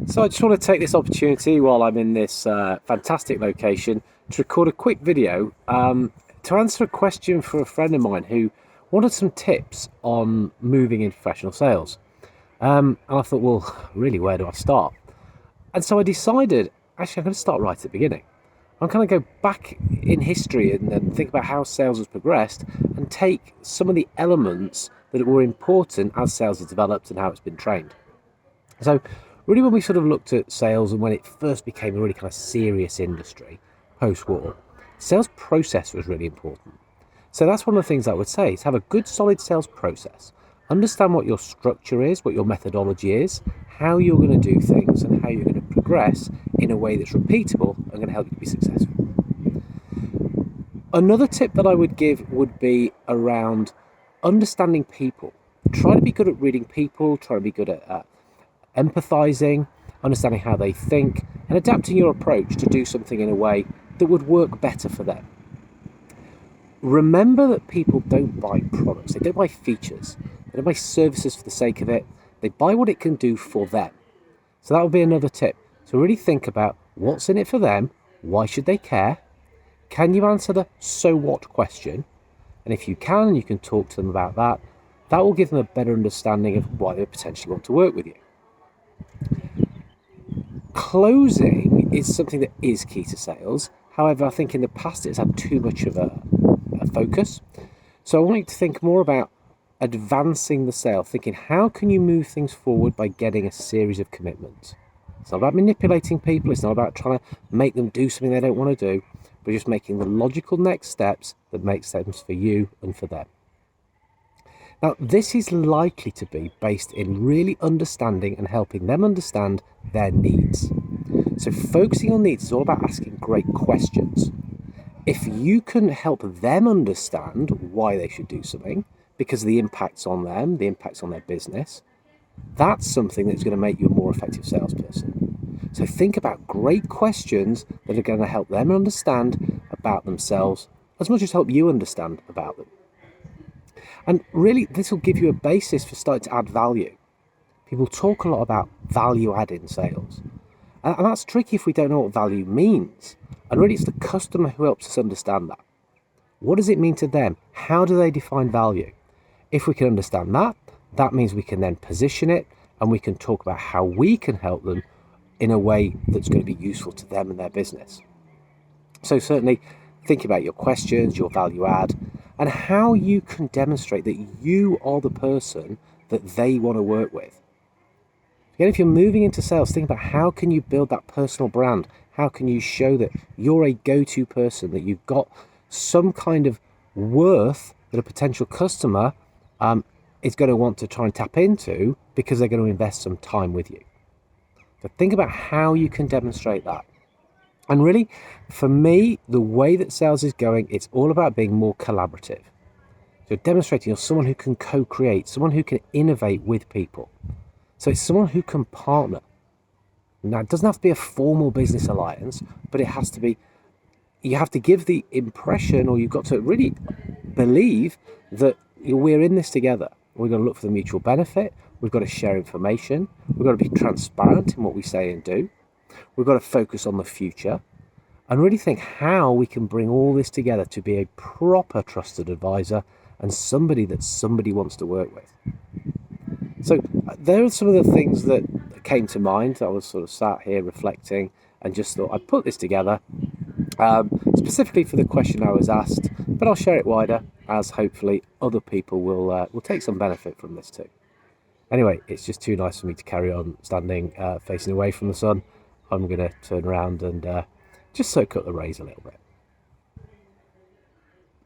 So I just want to take this opportunity while I'm in this fantastic location to record a quick video to answer a question for a friend of mine who wanted some tips on moving into professional sales. And I thought, well, really, where do I start? And so I decided, actually, I'm going to start right at the beginning. I'm going to go back in history and think about how sales has progressed and take some of the elements that were important as sales has developed and how it's been trained. So really, when we sort of looked at sales and when it first became a really kind of serious industry post-war, sales process was really important. So that's one of the things I would say is have a good solid sales process. Understand what your structure is, what your methodology is, how you're going to do things and how you're going to progress in a way that's repeatable and going to help you to be successful. Another tip that I would give would be around understanding people. Try to be good at reading people, try to be good at empathizing, understanding how they think, and adapting your approach to do something in a way that would work better for them. Remember that people don't buy products, they don't buy features, they don't buy services for the sake of it, they buy what it can do for them. So that would be another tip. So really think about what's in it for them, why should they care, can you answer the so what question, and if you can talk to them about that, that will give them a better understanding of why they potentially want to work with you. Closing is something that is key to sales. However, I think in the past it's had too much of a focus. So I want you to think more about advancing the sale, thinking how can you move things forward by getting a series of commitments. It's not about manipulating people, it's not about trying to make them do something they don't want to do, but just making the logical next steps that make sense for you and for them. Now, this is likely to be based in really understanding and helping them understand their needs. So focusing on needs is all about asking great questions. If you can help them understand why they should do something, because of the impacts on them, the impacts on their business, that's something that's going to make you a more effective salesperson. So think about great questions that are going to help them understand about themselves as much as help you understand about them. And really, this will give you a basis for starting to add value. People talk a lot about value add in sales. And that's tricky if we don't know what value means. And really, it's the customer who helps us understand that. What does it mean to them? How do they define value? If we can understand that, that means we can then position it and we can talk about how we can help them in a way that's going to be useful to them and their business. So certainly, think about your questions, your value add, and how you can demonstrate that you are the person that they want to work with. Again, if you're moving into sales, think about how can you build that personal brand? How can you show that you're a go-to person, that you've got some kind of worth that a potential customer is going to want to try and tap into because they're going to invest some time with you. So think about how you can demonstrate that. And really, for me, the way that sales is going, it's all about being more collaborative. So demonstrating you're someone who can co-create, someone who can innovate with people. So it's someone who can partner. Now, it doesn't have to be a formal business alliance, but it has to be, you have to give the impression, or you've got to really believe that we're in this together. We've got to look for the mutual benefit. We've got to share information. We've got to be transparent in what we say and do. We've got to focus on the future and really think how we can bring all this together to be a proper trusted advisor and somebody that somebody wants to work with. So there are some of the things that came to mind. I was sort of sat here reflecting and just thought I'd put this together specifically for the question I was asked, but I'll share it wider as hopefully other people will take some benefit from this too. Anyway, it's just too nice for me to carry on standing facing away from the sun. I'm going to turn around and just soak up the rays a little bit.